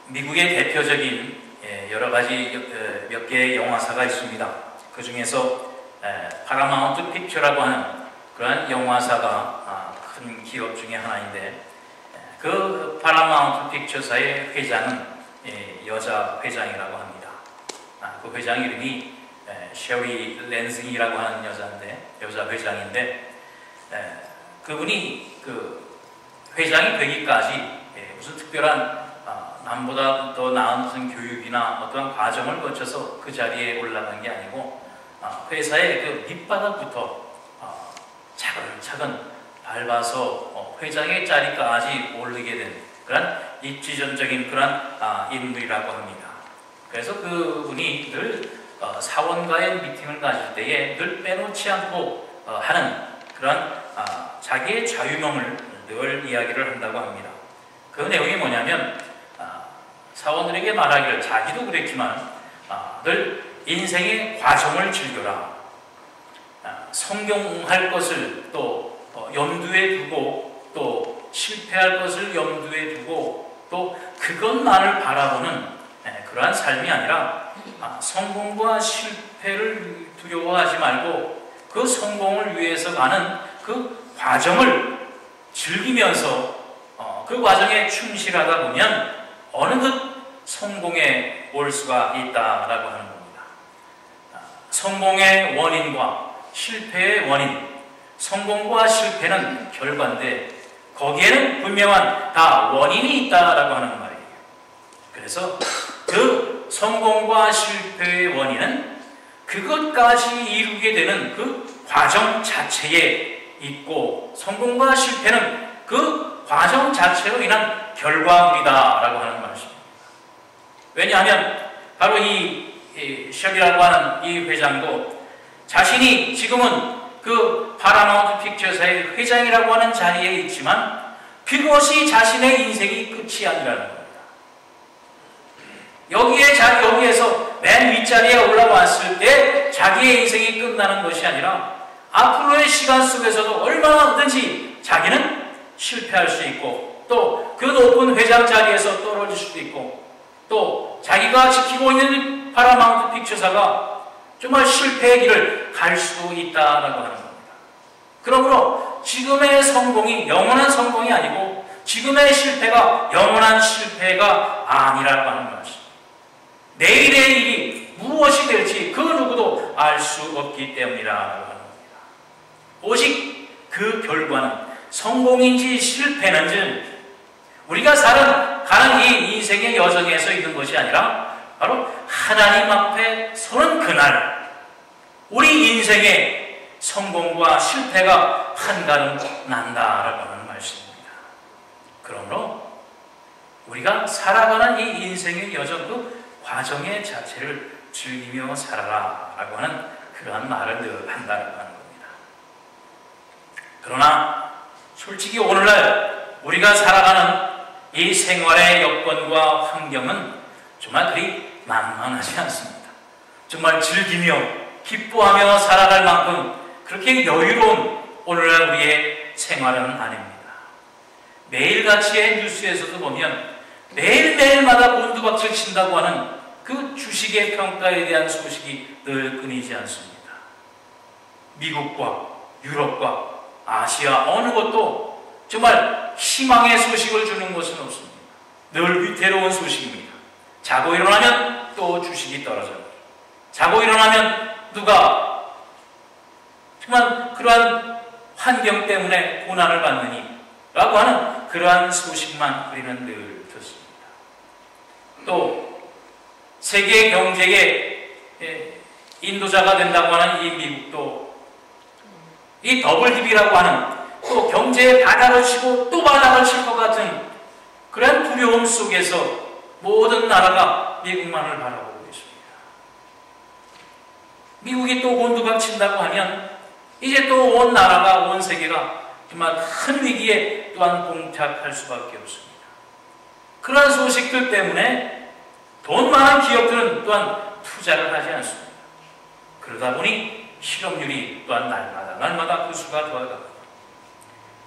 미국의 대표적인 여러 가지 몇 개의 영화사가 있습니다. 그 중에서 파라마운트 픽처라고 하는 그러한 영화사가 큰 기업 중에 하나인데, 그 파라마운트 픽처사의 회장은 여자 회장이라고 합니다. 그 회장 이름이 셰리 랜싱이라고 하는 여자 회장인데, 그분이 그 회장이 되기까지 무슨 특별한 남보다 더 나은 무슨 교육이나 어떠한 과정을 거쳐서 그 자리에 올라간 게 아니고, 회사의 그 밑바닥부터 차근차근 밟아서 회장의 자리까지 오르게 된 그런 입지전적인 그런 인물이라고 합니다. 그래서 그분이 늘 사원과의 미팅을 가질 때에 늘 빼놓지 않고 하는 그런 자기의 좌유명을 늘 이야기를 한다고 합니다. 그 내용이 뭐냐면, 사원들에게 말하기를, 자기도 그랬지만 늘 인생의 과정을 즐겨라. 성공할 것을 또 염두에 두고, 또 실패할 것을 염두에 두고, 또 그것만을 바라보는 그러한 삶이 아니라, 성공과 실패를 두려워하지 말고 그 성공을 위해서 가는 그 과정을 즐기면서 그 과정에 충실하다 보면 어느덧 성공에 올 수가 있다라고 하는 겁니다. 성공의 원인과 실패의 원인, 성공과 실패는 결과인데 거기에는 분명한 다 원인이 있다라고 하는 말이에요. 그래서 그 성공과 실패의 원인은 그것까지 이루게 되는 그 과정 자체에 있고, 성공과 실패는 그 과정 자체로 인한 결과물이다라고 하는 말씀입니다. 왜냐하면 바로 이 셰리라고 하는 이 회장도 자신이 지금은 그 파라마운트 픽처사의 회장이라고 하는 자리에 있지만 그것이 자신의 인생이 끝이 아니라는 겁니다. 여기에서 맨 윗자리에 올라왔을 때 자기의 인생이 끝나는 것이 아니라 앞으로의 시간 속에서도 얼마든지 자기는 실패할 수 있고, 또 그 높은 회장 자리에서 떨어질 수도 있고, 또 자기가 지키고 있는 파라마운트 픽처사가 정말 실패의 길을 갈 수도 있다라고 하는 겁니다. 그러므로 지금의 성공이 영원한 성공이 아니고 지금의 실패가 영원한 실패가 아니라고 하는 것입니다. 내일의 일이 무엇이 될지 그 누구도 알 수 없기 때문이라고 하는 겁니다. 오직 그 결과는 성공인지 실패는지 우리가 가는 이 인생의 여정에서 있는 것이 아니라 바로 하나님 앞에 서는 그날 우리 인생의 성공과 실패가 판가름 난다라고 하는 말씀입니다. 그러므로 우리가 살아가는 이 인생의 여정, 그 과정의 자체를 즐기며 살아라 라고 하는 그러한 말을 늘 한다라고 하는 겁니다. 그러나 솔직히 오늘날 우리가 살아가는 이 생활의 여건과 환경은 정말 그리 만만하지 않습니다. 정말 즐기며 기뻐하며 살아갈 만큼 그렇게 여유로운 오늘날 우리의 생활은 아닙니다. 매일같이의 뉴스에서도 보면 매일매일마다 곤두박질 친다고 하는 그 주식의 평가에 대한 소식이 늘 끊이지 않습니다. 미국과 유럽과 아시아 어느 곳도 정말 희망의 소식을 주는 것은 없습니다. 늘 위태로운 소식입니다. 자고 일어나면 또 주식이 떨어져요. 자고 일어나면 누가 정말 그러한 환경 때문에 고난을 받느니 라고 하는 그러한 소식만 우리는 늘 듣습니다. 또 세계 경제의 인도자가 된다고 하는 이 미국도 이 더블힙이라고 하는 또 경제의 바닥을 치고 또 바닥을 칠 것 같은 그런 두려움 속에서 모든 나라가 미국만을 바라보고 있습니다. 미국이 또 곤두박친다고 하면 이제 또 온 나라가, 온 세계가 정말 큰 위기에 또한 봉착할 수밖에 없습니다. 그러한 소식들 때문에 돈 많은 기업들은 또한 투자를 하지 않습니다. 그러다 보니 실업률이 또한 날마다 그 수가 더해갑니다.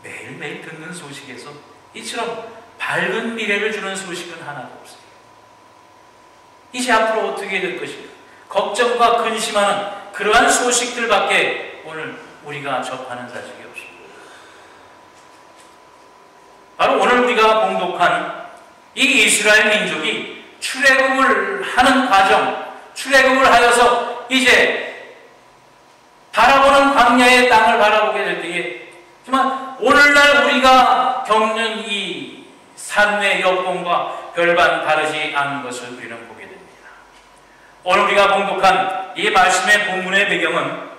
매일매일 듣는 소식에서 이처럼 밝은 미래를 주는 소식은 하나도 없어요. 이제 앞으로 어떻게 될 것인가? 걱정과 근심하는 그러한 소식들밖에 오늘 우리가 접하는 사실이 없습니다. 바로 오늘 우리가 봉독한 이 이스라엘 민족이 출애굽을 하는 과정, 출애굽을 하여서 이제 바라보는 광야의 땅을 바라보게 될 때에 정말 오늘날 우리가 겪는 이 삶의 여건과 별반 다르지 않은 것을 우리는 보게 됩니다. 오늘 우리가 봉독한 이 말씀의 본문의 배경은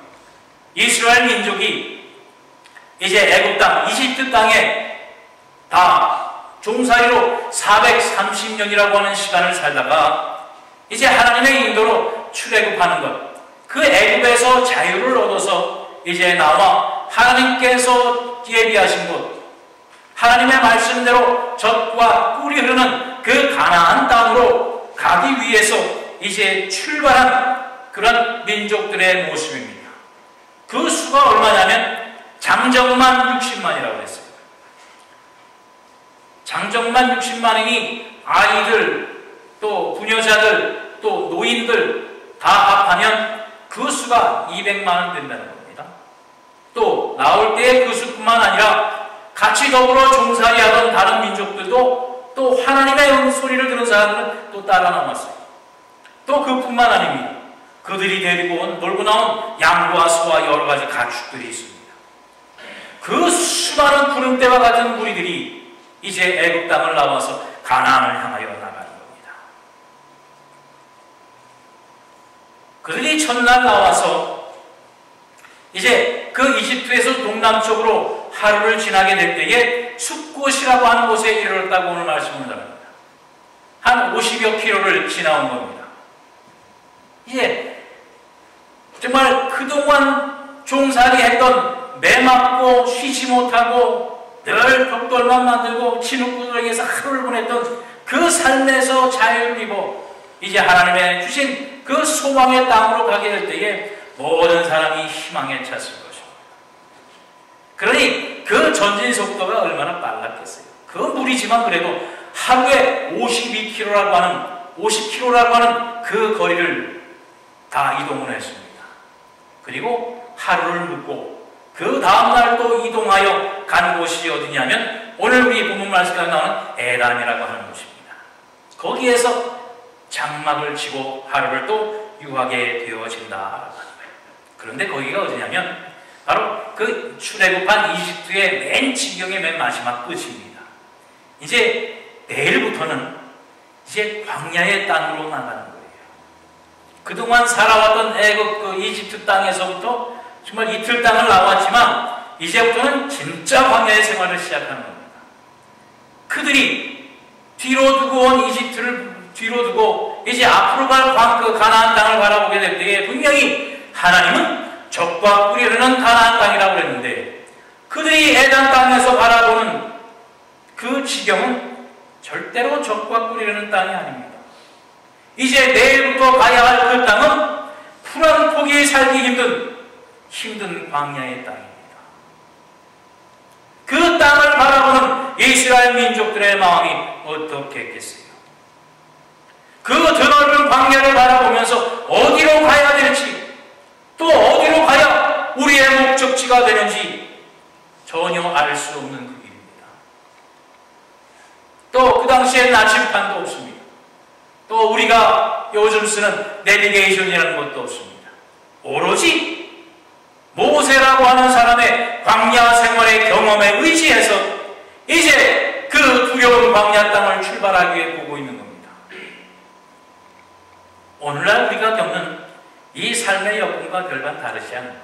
이스라엘 민족이 이제 애굽 땅, 이집트 땅에 다 종살이로 430년이라고 하는 시간을 살다가 이제 하나님의 인도로 출애굽하는 것, 그 애굽에서 자유를 얻어서 이제 나와 하나님께서 예비하신 곳, 하나님의 말씀대로 젖과 꿀이 흐르는 그 가나안 땅으로 가기 위해서 이제 출발한 그런 민족들의 모습입니다. 그 수가 얼마냐면 장정만 60만이라고 했어요. 장정만 60만이니 아이들, 또 부녀자들, 또 노인들 다 합하면 그 수가 200만은 된다는 겁니다. 또 나올 때의 그 수뿐만 아니라 같이 더불어 종살이하던 다른 민족들도 또 하나님의 소리를 들은 사람들은 또 따라 나왔어요. 또 그뿐만 아닙니다. 그들이 데리고 온 몰고 나온 양과 소와 여러 가지 가축들이 있습니다. 그 수많은 구름대와 같은 무리들이 이제 애굽 땅을 나와서 가나안을 향하여 나가는 겁니다. 그들이 첫날 나와서 이제 그 이집트에서 동남쪽으로 하루를 지나게 될 때에 숲곳이라고 하는 곳에 이르렀다고 오늘 말씀을 합니다. 한 50여 킬로를 지나온 겁니다. 이제 정말 그동안 종살이 했던 매맞고 쉬지 못하고 늘 벽돌만 만들고 진흙구덩이에서 하루를 보냈던 그 삶에서 자유를 입어 이제 하나님의 주신 그 소망의 땅으로 가게 될 때에 모든 사람이 희망에 찼을 것입니다. 그러니 그 전진 속도가 얼마나 빨랐겠어요. 그 무리지만 그래도 하루에 52km라고 하는 그 거리를 다 이동을 했습니다. 그리고 하루를 묵고 그 다음날 또 이동하여 간 곳이 어디냐면 오늘 우리 본문 말씀에 나오는 에람이라고 하는 곳입니다. 거기에서 장막을 치고 하루를 또 유하게 되어진다. 그런데 거기가 어디냐면 바로 그 출애굽한 이집트의 맨 지경의 맨 마지막 끝입니다. 이제 내일부터는 이제 광야의 땅으로 나가는 거예요. 그동안 살아왔던 애굽 그 이집트 땅에서부터 정말 이틀 땅을 나왔지만 이제부터는 진짜 광야의 생활을 시작하는 겁니다. 그들이 뒤로 두고 온 이집트를 뒤로 두고 이제 앞으로 갈 그 가나안 땅을 바라보게 될 때에 분명히 하나님은 젖과 꿀이 흐르는 가나안 땅이라고 그랬는데 그들이 에단 땅에서 바라보는 그 지경은 절대로 젖과 꿀이 흐르는 땅이 아닙니다. 이제 내일부터 가야 할 그 땅은 풀 한 포기 살기 힘든 광야의 땅입니다. 그 땅을 바라보는 이스라엘 민족들의 마음이 어떻겠겠어요? 그 드넓은 광야를 바라보면서 어디로 가야 될지, 또 어디로 가야 우리의 목적지가 되는지 전혀 알 수 없는 그 길입니다. 또 그 당시에 나침판도 없습니다. 또 우리가 요즘 쓰는 내비게이션이라는 것도 없습니다. 오로지 모세라고 하는 사람의 광야 생활의 경험에 의지해서 이제 그 두려운 광야 땅을 출발하기 위해 보고 있는 겁니다. 오늘날 우리가 겪는 이 삶의 여건과 별반 다르지 않은 거예요.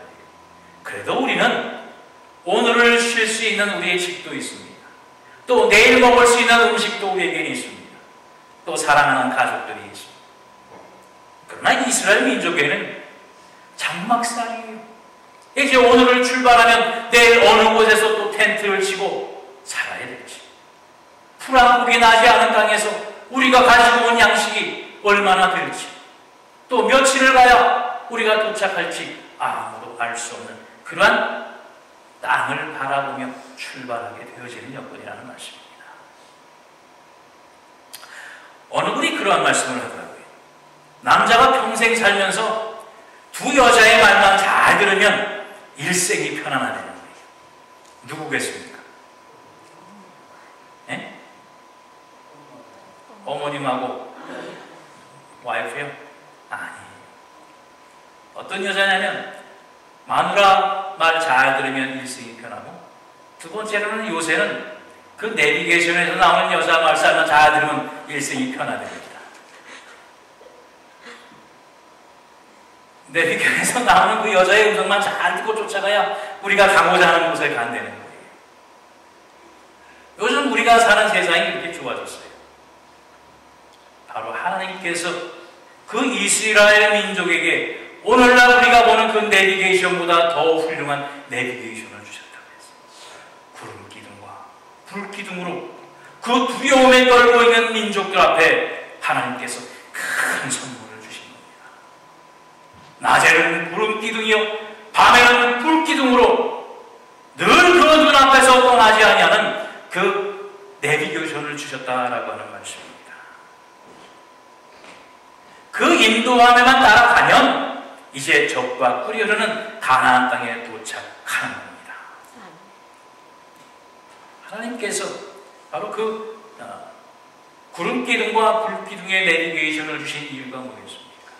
그래도 우리는 오늘을 쉴 수 있는 우리의 집도 있습니다. 또 내일 먹을 수 있는 음식도 우리에게 있습니다. 또 사랑하는 가족들이 있습니다. 그러나 이스라엘 민족에는 장막살이에요. 이제 오늘을 출발하면 내일 어느 곳에서 또 텐트를 치고 살아야 될지, 풀 한 폭이 나지 않은 땅에서 우리가 가지고 온 양식이 얼마나 될지, 또 며칠을 가야 우리가 도착할지 아무도 알 수 없는 그러한 땅을 바라보며 출발하게 되어지는 여건이라는 말씀입니다. 어느 분이 그러한 말씀을 하더라고요. 남자가 평생 살면서 두 여자의 말만 잘 들으면 일생이 편안하다는 거예요. 누구겠습니까? 예? 어머님하고 와이프요? 아니. 어떤 여자냐면 마누라 말 잘 들으면 일생이 편하고, 두 번째로는 요새는 그 내비게이션에서 나오는 여자 말씀만 잘 들으면 일생이 편하답니다. 내비게이션에서 나오는 그 여자의 음성만 잘 듣고 쫓아가야 우리가 가고자 하는 곳에 간다는 거예요. 요즘 우리가 사는 세상이 그렇게 좋아졌어요. 바로 하나님께서 그 이스라엘 민족에게 오늘날 우리가 보는 그 내비게이션보다 더 훌륭한 내비게이션을 주셨다고 했어요. 구름 기둥과 불 기둥으로 그 두려움에 떨고 있는 민족들 앞에 하나님께서 큰 선물을 주신 겁니다. 낮에는 구름 기둥이요 밤에는 불 기둥으로 늘 그 눈앞에서 떠나지 아니하는 그 내비게이션을 주셨다라고 하는 말씀입니다. 그 인도함에만 따라가면 이제 적과 꿀이 흐르는 가나안 땅에 도착하는 겁니다. 하나님께서 바로 그 구름 기둥과 불 기둥의 내비게이션을 주신 이유가 뭐겠습니까?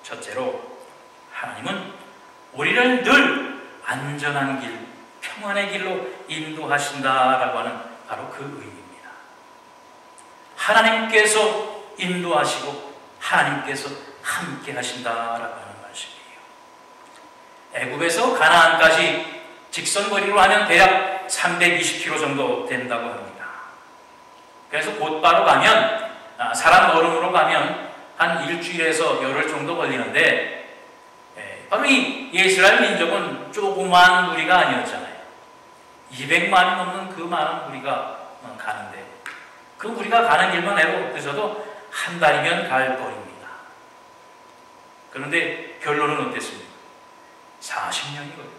첫째로 하나님은 우리를 늘 안전한 길, 평안의 길로 인도하신다라고 하는 바로 그 의미입니다. 하나님께서 인도하시고 하나님께서 함께 하신다라고 하는 말씀이에요. 애굽에서 가나안까지 직선거리로 하면 대략 320km 정도 된다고 합니다. 그래서 곧바로 가면 사람 걸음으로 가면 한 일주일에서 열흘 정도 걸리는데, 바로 이 이스라엘 민족은 조그만 무리가 아니었잖아요. 200만이 넘는 그 많은 무리가 가는데, 그 무리가 가는 길만 해도 그저도 한 달이면 갈 거리입니다. 그런데 결론은 어땠습니까? 40년이 걸렸다.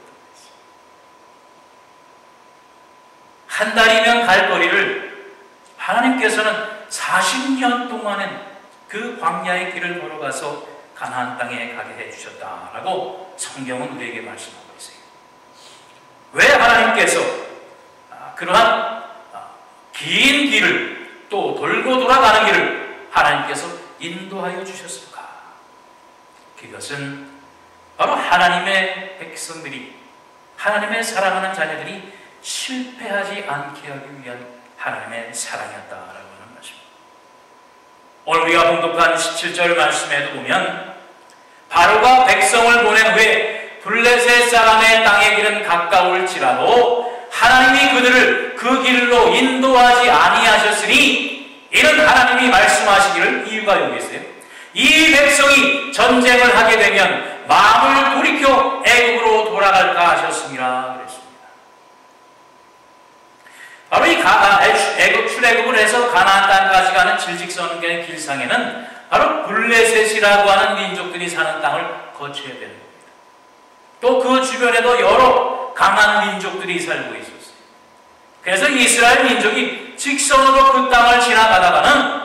한 달이면 갈 거리를 하나님께서는 40년 동안은 그 광야의 길을 걸어가서 가나안 땅에 가게 해주셨다라고 성경은 우리에게 말씀하고 있어요. 왜 하나님께서 그러한 긴 길을 또 돌고 돌아가는 길을 하나님께서 인도하여 주셨을까? 그것은 바로 하나님의 백성들이, 하나님의 사랑하는 자녀들이 실패하지 않게 하기 위한 하나님의 사랑이었다라고 하는 것입니다. 오늘 우리가 봉독한 17절 말씀에도 보면 바로가 백성을 보낸 후에 블레셋 사람의 땅의 길은 가까울지라도 하나님이 그들을 그 길로 인도하지 아니하셨으니, 이는 하나님이 말씀하시기를 이유가 여기 있어요. 이 백성이 전쟁을 하게 되면 마음을 돌이켜 애굽으로 돌아갈까 하셨습니다. 그랬습니다. 바로 이 애굽 출애굽을 해서 가나안 땅까지 가는 질직선의 길상에는 바로 블레셋이라고 하는 민족들이 사는 땅을 거쳐야 되는 겁니다. 또 그 주변에도 여러 강한 민족들이 살고 있었어요. 그래서 이스라엘 민족이 직선으로 그 땅을 지나가다가는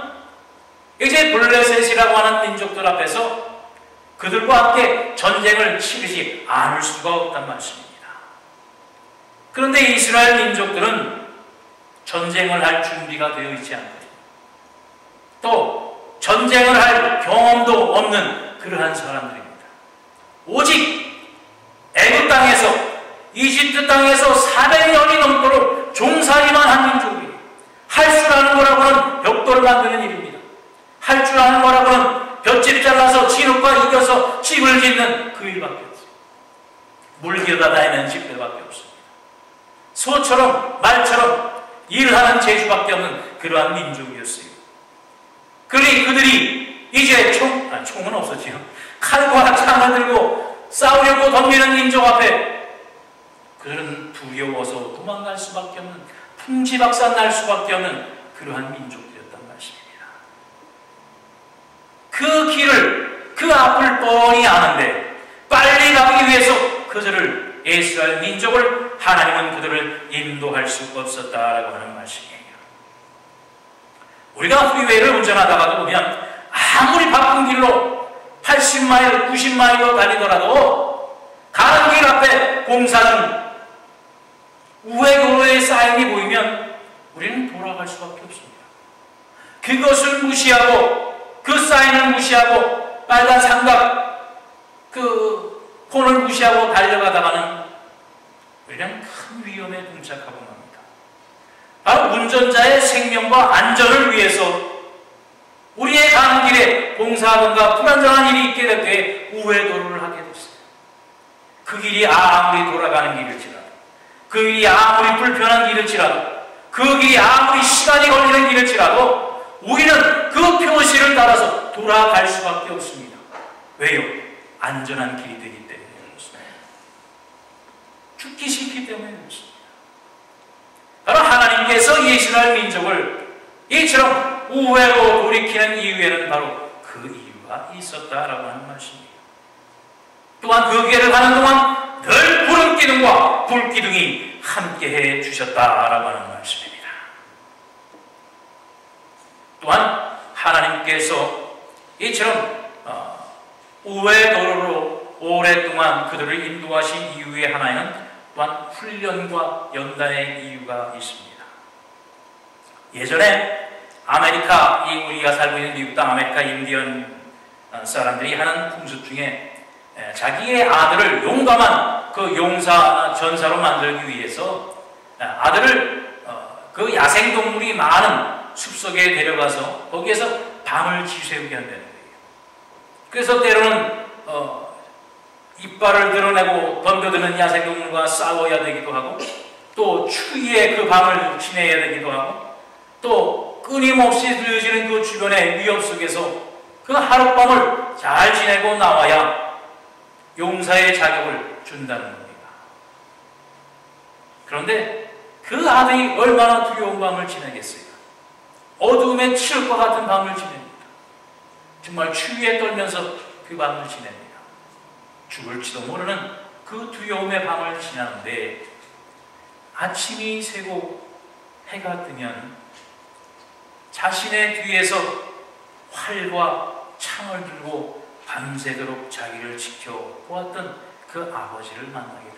이제 블레셋이라고 하는 민족들 앞에서 그들과 함께 전쟁을 치르지 않을 수가 없단 말씀입니다. 그런데 이스라엘 민족들은 전쟁을 할 준비가 되어 있지 않거든요. 또 전쟁을 할 경험도 없는 그러한 사람들입니다. 오직 애굽 땅에서, 이집트 땅에서 400년이 넘도록 종살이만 한 민족이에요. 할 줄 아는 거라고는 벽돌 만드는 일입니다. 할 줄 아는 거라고는 볏짚 잘라서 진흙과 이겨서 집을 짓는 그 일밖에 없어요. 물 길어다 다니는 집들밖에 없습니다. 소처럼 말처럼 일하는 재주밖에 없는 그러한 민족이었어요. 그러니 그들이 이제 총은 없었지요. 칼과 창을 들고 싸우려고 덤비는 민족 앞에 그들은 두려워서 도망갈 수밖에 없는, 풍지박산 날 수밖에 없는 그러한 민족들이었단 말씀입니다. 그 길을, 그 앞을 뻔히 아는데 빨리 가기 위해서 그들을, 이스라엘 민족을 하나님은 그들을 인도할 수 없었다라고 하는 말씀이에요. 우리가 프리웨이를 운전하다가도 보면 아무리 바쁜 길로 80마일, 90마일로 달리더라도 가는 길 앞에 공사는 우회도로의 사인이 보이면 우리는 돌아갈 수밖에 없습니다. 그것을 무시하고 그 사인을 무시하고 빨간 삼각 그 폰을 무시하고 달려가다가는 우리는 큰 위험에 봉착하고 맙니다. 바로 운전자의 생명과 안전을 위해서 우리의 가는 길에 공사하던가 불안정한 일이 있게 될 때 우회도로를 하게 됐어요. 그 길이 아무리 돌아가는 길일지라도, 그 길이 아무리 불편한 길일지라도, 그 길이 아무리 시간이 걸리는 길일지라도 우리는 그 표시를 따라서 돌아갈 수밖에 없습니다. 왜요? 안전한 길이 되기 때문에 그렇습니다. 죽기 싫기 때문에 그렇습니다. 바로 하나님께서 이스라엘 민족을 이처럼 우회로 돌이키는 이유에는 바로 그 이유가 있었다라고 하는 말씀입니다. 또한 그 길을 가는 동안 늘 구름기둥과 불기둥이 함께해 주셨다라고 하는 말씀입니다. 또한 하나님께서 이처럼 우회도로로 오랫동안 그들을 인도하신 이유의 하나에는 또한 훈련과 연단의 이유가 있습니다. 예전에 아메리카, 우리가 살고 있는 미국 땅 아메리카 인디언 사람들이 하는 풍습 중에 자기의 아들을 용감한 그 용사, 전사로 만들기 위해서 아들을 그 야생동물이 많은 숲속에 데려가서 거기에서 밤을 지새우게 한다는 거예요. 그래서 때로는 이빨을 드러내고 덤벼드는 야생동물과 싸워야 되기도 하고, 또 추위에 그 밤을 지내야 되기도 하고, 또 끊임없이 들려지는 그 주변의 위협 속에서 그 하룻밤을 잘 지내고 나와야 용사의 자격을 준다는 겁니다. 그런데 그 아들이 얼마나 두려운 밤을 지내겠어요? 어두움에 칠흑과 같은 밤을 지냅니다. 정말 추위에 떨면서 그 밤을 지냅니다. 죽을지도 모르는 그 두려움의 밤을 지나는데 아침이 새고 해가 뜨면 자신의 뒤에서 활과 창을 들고 밤새도록 자기를 지켜보았던 그 아버지를 만나게 된다.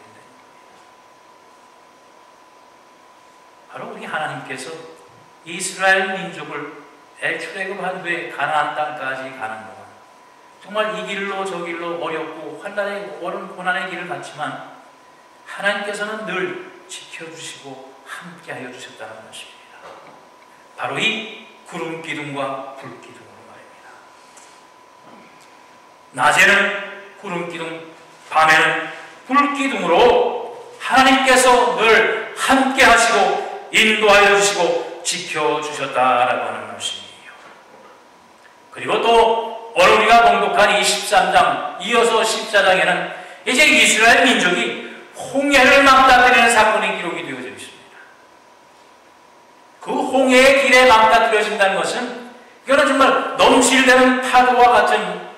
바로 우리 하나님께서 이스라엘 민족을 출애굽한 후에 가나안 땅까지 가는 동안 정말 이 길로 저 길로 어렵고 환난의 고난의 길을 갔지만 하나님께서는 늘 지켜주시고 함께하여 주셨다는 것입니다. 바로 이 구름 기둥과 불 기둥으로 말입니다. 낮에는 구름 기둥, 밤에는 불 기둥으로 하나님께서 늘 함께하시고 인도하여 주시고 지켜주셨다라고 하는 말씀이에요. 그리고 또 오늘 우리가 봉독한 이 13장, 이어서 14장에는 이제 이스라엘 민족이 홍해를 망가뜨리는 사건이 기록이 되어져 있습니다. 그 홍해의 길에 망가뜨려진다는 것은 이거는 정말 넘실대는 파도와 같은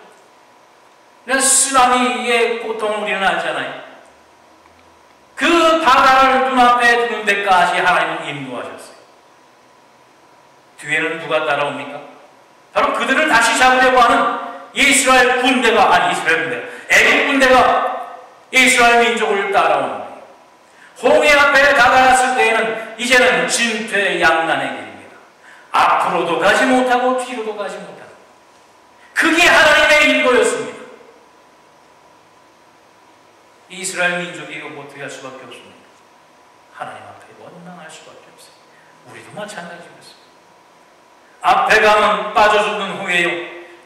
그냥 쓰나미의 고통을 우리는 알잖아요. 그 바다를 눈앞에 두는 데까지 하나님은 인도하셨어요. 뒤에는 누가 따라옵니까? 바로 그들을 다시 잡으려고 하는 이스라엘 군대가, 아니 이스라엘 군대, 애국 군대가 이스라엘 민족을 따라오는 거예요. 홍해 앞에 다다랐을 때에는 이제는 진퇴양난의 길입니다. 앞으로도 가지 못하고 뒤로도 가지 못하고, 그게 하나님의 인도였습니다. 이스라엘 민족이 이거 어떻게 할 수밖에 없습니다. 하나님 앞에 원망할 수밖에 없어요. 우리도 마찬가지였어요. 앞에 가면 빠져 죽는 후에요,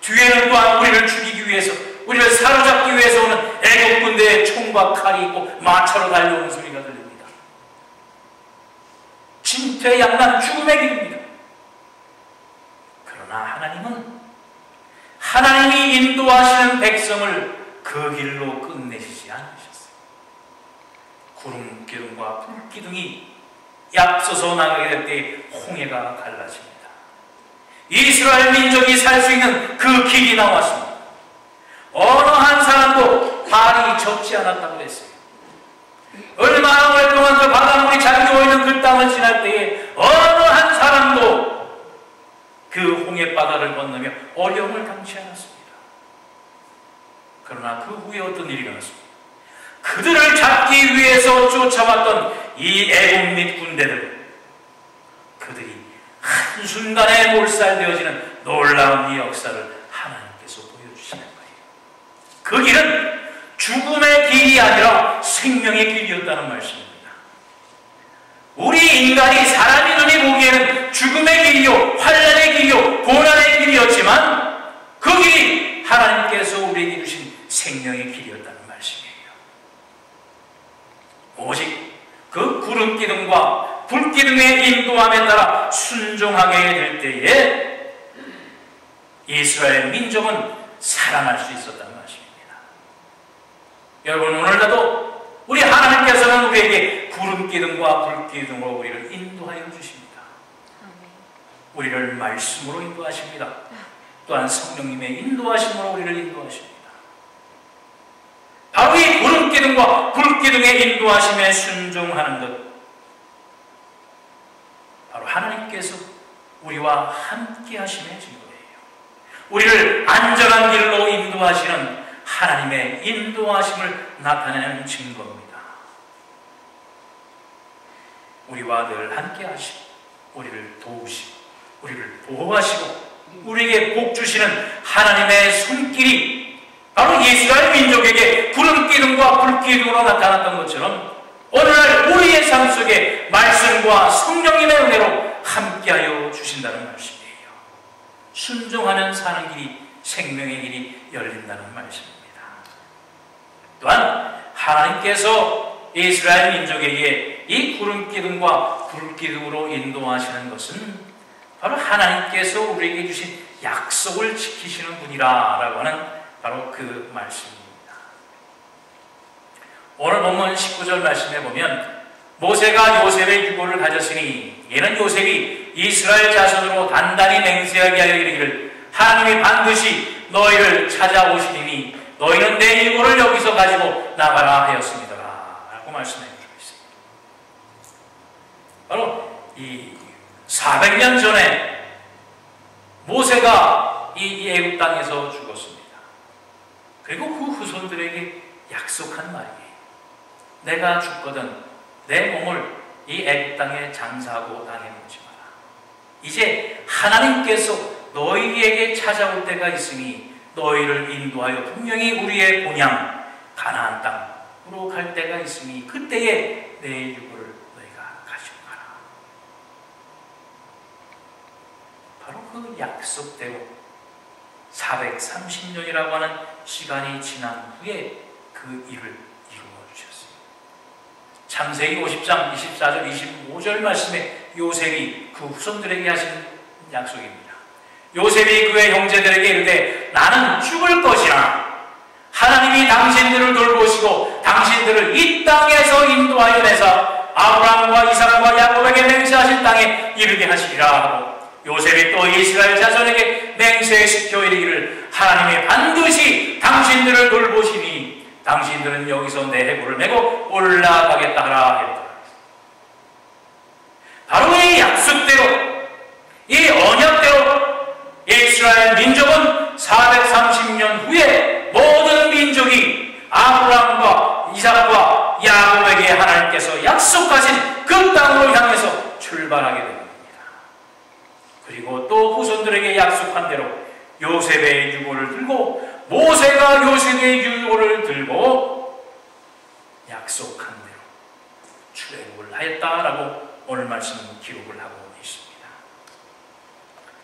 뒤에는 또한 우리를 죽이기 위해서, 우리를 사로잡기 위해서 오는 애국 군대의 총과 칼이 있고 마차로 달려오는 소리가 들립니다. 진퇴양난, 죽음의 길입니다. 그러나 하나님은 하나님이 인도하시는 백성을 그 길로 끝내시지 않으셨어요. 구름 기둥과 불 기둥이 앞서서 나가게 될 때 홍해가 갈라집니다. 이스라엘 민족이 살 수 있는 그 길이 나왔습니다. 어느 한 사람도 발이 적지 않았다고 했어요. 얼마나 오랫동안 그 바닷물이 잠겨있는 그 땅을 지날 때에 어느 한 사람도 그 홍해바다를 건너며 어려움을 당치 않았습니다. 그러나 그 후에 어떤 일이 일어났습니다. 그들을 잡기 위해서 쫓아왔던 이 애굽 및 군대들, 그들이 한순간에 몰살되어지는 놀라운 이 역사를 하나님께서 보여주시는 거예요. 그 길은 죽음의 길이 아니라 생명의 길이었다는 말씀입니다. 우리 인간이 사람이 눈이 보기에는 죽음의 길이요, 환난의 길이요, 고난의 길이었지만 그 길이 하나님께서 우리에게 주신 생명의 길이었다는 말씀이에요. 오직 그 구름 기둥과 불 기둥의 인도함에 따라 순종하게 될 때에 이스라엘 민족은 살아날 수 있었다는 말씀입니다. 여러분, 오늘도 우리 하나님께서는 우리에게 구름 기둥과 불 기둥으로 우리를 인도하여 주십니다. 우리를 말씀으로 인도하십니다. 또한 성령님의 인도하심으로 우리를 인도하십니다. 바로 이 구름 기둥과 불 기둥의 인도하심에 순종하는 것, 바로 하나님께서 우리와 함께 하심의 증거예요. 우리를 안전한 길로 인도하시는 하나님의 인도하심을 나타내는 증거입니다. 우리와 늘 함께 하시고 우리를 도우시고 우리를 보호하시고 우리에게 복 주시는 하나님의 손길이 바로 이스라엘 민족에게 구름 기둥과 불 기둥으로 나타났던 것처럼 오늘날 우리의 삶 속에 말씀과 성령님의 은혜로 함께하여 주신다는 말씀이에요. 순종하면 사는 길이, 생명의 길이 열린다는 말씀입니다. 또한 하나님께서 이스라엘 민족에게 이 구름 기둥과 불 기둥으로 인도하시는 것은 바로 하나님께서 우리에게 주신 약속을 지키시는 분이라고 하는 바로 그 말씀입니다. 오늘 본문 19절 말씀에 보면 모세가 요셉의 유고를 가졌으니 이는 요셉이 이스라엘 자손으로 단단히 맹세하게 하여 이르기를 하나님이 반드시 너희를 찾아오시리니 너희는 내 유고를 여기서 가지고 나가라 하였습니다 라고 말씀해 주고 있습니다. 바로 이 400년 전에 모세가 이 애굽 땅에서 죽었습니다. 그리고 그 후손들에게 약속한 말이에요. 내가 죽거든 내 몸을 이 애굽 땅에 장사하고 당해놓지 마라. 이제 하나님께서 너희에게 찾아올 때가 있으니 너희를 인도하여 분명히 우리의 본향 가나안 땅으로 갈 때가 있으니 그때에 내 유고를 너희가 가지고 가라. 바로 그 약속대로 430년이라고 하는 시간이 지난 후에 그 일을 이루어 주셨어요. 창세기 50장 24절 25절 말씀에 요셉이 그 후손들에게 하신 약속입니다. 요셉이 그의 형제들에게 이르되 나는 죽을 것이나 하나님이 당신들을 돌보시고 당신들을 이 땅에서 인도하여 내사 아브라함과 이삭과 야곱에게 맹세하신 땅에 이르게 하시리라 하고 요셉이 또 이스라엘 자손에게 맹세시켜 이르기를 하나님이 반드시 당신들을 돌보시니 당신들은 여기서 내 해골을 메고 올라가겠다 하라 했다. 바로 이 약속대로 이 언약대로 이스라엘 민족은 430년 후에 모든 민족이 아브라함과 이삭과 야곱에게 하나님께서 약속하신 그 땅으로 향해서 출발하게 됩니다. 그리고 또 후손들에게 약속한 대로 요셉의 유고를 들고 모세가 요셉의 유고를 들고 약속한 대로 출애굽을 하였다라고 오늘 말씀은 기록을 하고 있습니다.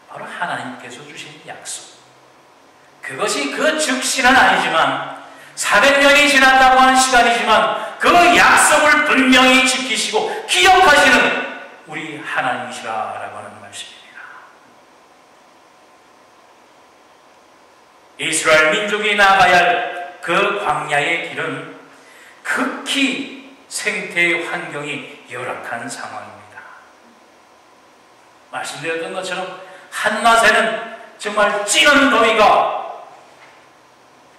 바로 하나님께서 주신 약속. 그것이 그 즉시는 아니지만 400년이 지났다고 하는 시간이지만 그 약속을 분명히 지키시고 기억하시는 우리 하나님이시라라고 하는 말씀입니다. 이스라엘 민족이 나아가야 할 그 광야의 길은 극히 생태 환경이 열악한 상황입니다. 말씀드렸던 것처럼 한낮에는 정말 찌는 더위가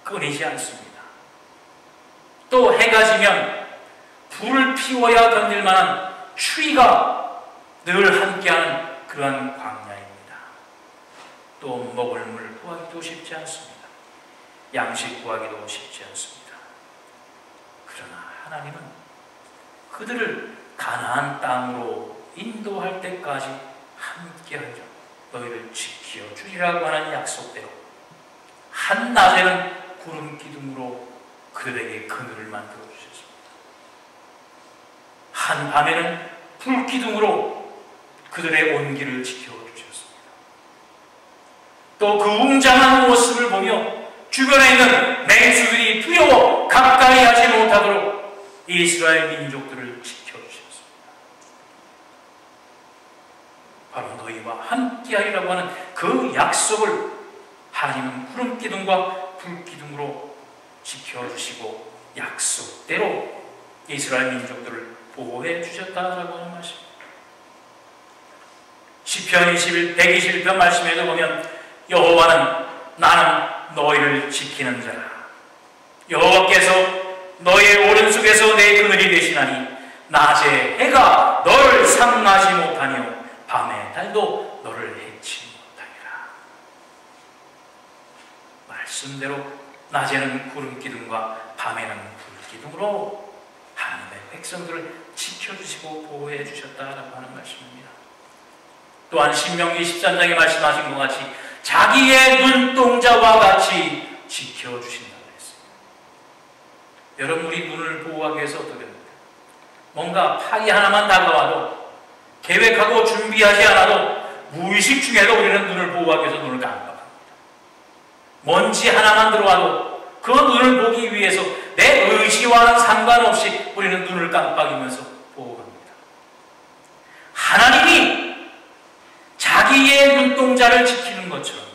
끊이지 않습니다. 또 해가 지면 불을 피워야 던질 만한 추위가 늘 함께하는 그러한 광야입니다. 또 먹을 물 구하기도 쉽지 않습니다. 양식 구하기도 쉽지 않습니다. 그러나 하나님은 그들을 가나안 땅으로 인도할 때까지 함께하리라, 너희를 지켜 주리라고 하는 약속대로 한낮에는 구름 기둥으로 그들에게 그늘을 만들어 주셨습니다. 한밤에는 불 기둥으로 그들의 온기를 지켜 주셨습니다. 또 그 웅장한 모습을 보며 주변에 있는 맹수들이 두려워 가까이 하지 못하도록 이스라엘 민족들을 지켜주셨습니다. 바로 너희와 함께하리라고 하는 그 약속을 하나님은 구름 기둥과 불 기둥으로 지켜주시고 약속대로 이스라엘 민족들을 보호해 주셨다라고 하는 말씀입니다. 시편 121편 말씀에도 보면 여호와는 나는 너희를 지키는 자라. 여호와께서 너의 오른쪽에서 내 그늘이 되시나니 낮에 해가 너를 상하지 못하며 밤에 달도 너를 해치 못하리라. 말씀대로 낮에는 구름 기둥과 밤에는 불 기둥으로 하나님의 백성들을 지켜주시고 보호해 주셨다라고 하는 말씀입니다. 또한 신명기 13장에 말씀하신 것 같이 자기의 눈동자와 같이 지켜주신다고 했습니다. 여러분, 우리 눈을 보호하기 위해서 어떻게 됩니까? 뭔가 파리 하나만 다가와도 계획하고 준비하지 않아도 무의식 중에도 우리는 눈을 보호하기 위해서 눈을 깜빡합니다. 먼지 하나만 들어와도 그 눈을 보기 위해서 내 의지와는 상관없이 우리는 눈을 깜빡이면서 보호합니다. 하나님이 자기의 눈동자를 지키는 것처럼,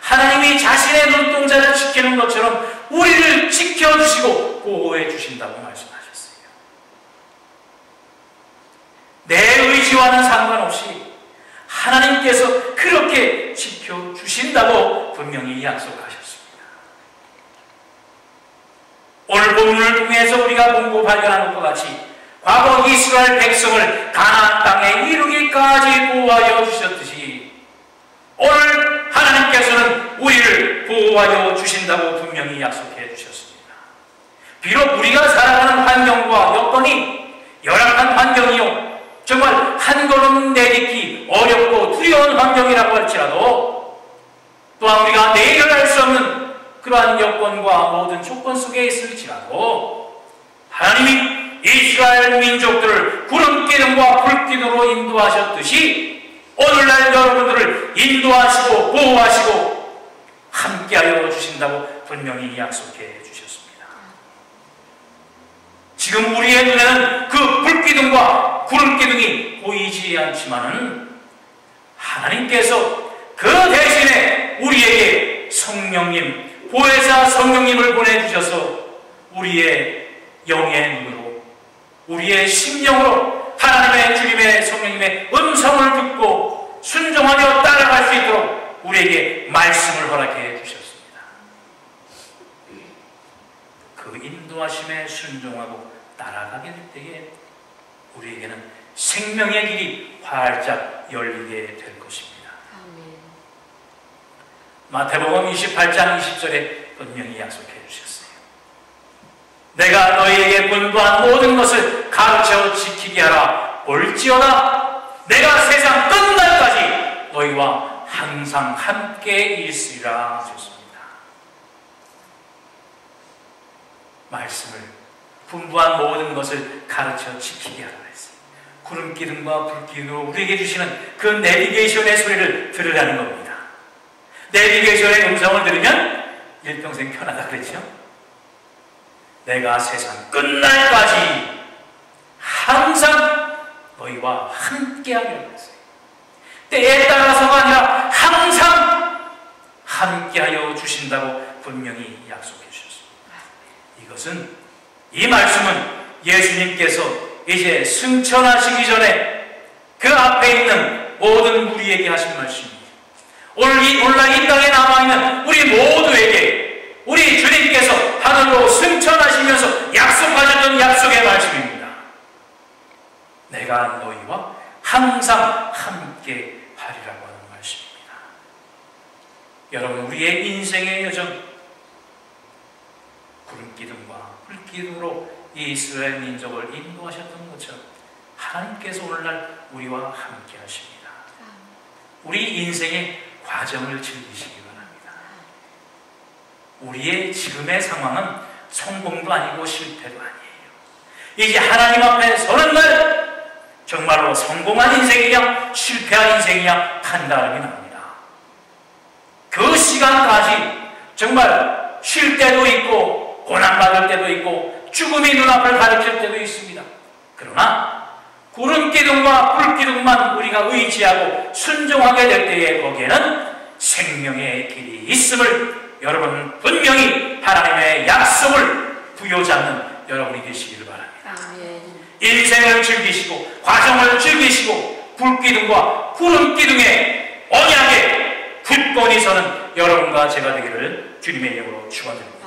하나님이 자신의 눈동자를 지키는 것처럼 우리를 지켜주시고 보호해 주신다고 말씀하셨어요. 내 의지와는 상관없이 하나님께서 그렇게 지켜주신다고 분명히 약속하셨습니다. 오늘 본문을 통해서 우리가 보고 발견하는 것 같이 과거 이스라엘 백성을 가나안 땅에 이르기까지 보호하여 주셨듯이 오늘 하나님께서는 우리를 보호하여 주신다고 분명히 약속해 주셨습니다. 비록 우리가 살아가는 환경과 여건이 열악한 환경이요, 정말 한 걸음 내딛기 어렵고 두려운 환경이라고 할지라도, 또한 우리가 내결할 수 없는 그러한 여건과 모든 조건 속에 있을지라도 하나님이 이스라엘 민족들을 구름 기둥과 불 기둥으로 인도하셨듯이 오늘날 여러분들을 인도하시고 보호하시고 함께하여 주신다고 분명히 약속해 주셨습니다. 지금 우리의 눈에는 그 불 기둥과 구름 기둥이 보이지 않지만은 하나님께서 그 대신에 우리에게 성령님, 보혜사 성령님을 보내주셔서 우리의 영의 눈으로, 우리의 심령으로 하나님의 주님의 성령님의 음성을 듣고 순종하며 따라갈 수 있도록 우리에게 말씀을 허락해 주셨습니다. 그 인도하심에 순종하고 따라가게 될 때에 우리에게는 생명의 길이 활짝 열리게 될 것입니다. 마태복음 28장 20절에 분명히 약속해 주셨어요. 내가 너희에게 분부한 모든 것을 가르쳐 지키게 하라. 볼지어다 내가 세상 끝날까지 너희와 항상 함께 있으리라 하셨습니다. 말씀을 분부한 모든 것을 가르쳐 지키게 하라 했어요. 구름 기둥과 불 기둥으로 우리에게 주시는 그 내비게이션의 소리를 들으라는 겁니다. 내비게이션의 음성을 들으면 일평생 편하다 그랬죠? 내가 세상 끝날까지 항상 너희와 함께하기로 했어요. 때에 따라서가 아니라 항상 함께하여 주신다고 분명히 약속해 주셨습니다. 이것은, 이 말씀은 예수님께서 이제 승천하시기 전에 그 앞에 있는 모든 우리에게 하신 말씀입니다. 오늘날 이 땅에 남아있는 우리 모두에게 우리 주님께서 하늘로 승천하시면서 약속하셨던 약속의 말씀입니다. 내가 너희와 항상 함께 하리라고 하는 말씀입니다. 여러분, 우리의 인생의 여정, 구름기둥과 불기둥으로 이스라엘 민족을 인도하셨던 것처럼 하나님께서 오늘날 우리와 함께 하십니다. 우리 인생의 과정을 즐기시기 바랍니다. 우리의 지금의 상황은 성공도 아니고 실패도 아니에요. 이제 하나님 앞에 서는 날 정말로 성공한 인생이냐 실패한 인생이냐 판단이 납니다. 그 시간까지 정말 쉴 때도 있고 고난받을 때도 있고 죽음이 눈앞을 가리킬 때도 있습니다. 그러나 구름기둥과 불기둥만 우리가 의지하고 순종하게 될 때에 거기에는 생명의 길이 있음을 여러분 분명히 하나님의 약속을 부여잡는 여러분이 되시기를 바랍니다. 인생을 즐기시고 과정을 즐기시고 불기둥과 구름기둥의 언약에 굳건히 서는 여러분과 제가 되기를 주님의 이름으로 축원드립니다.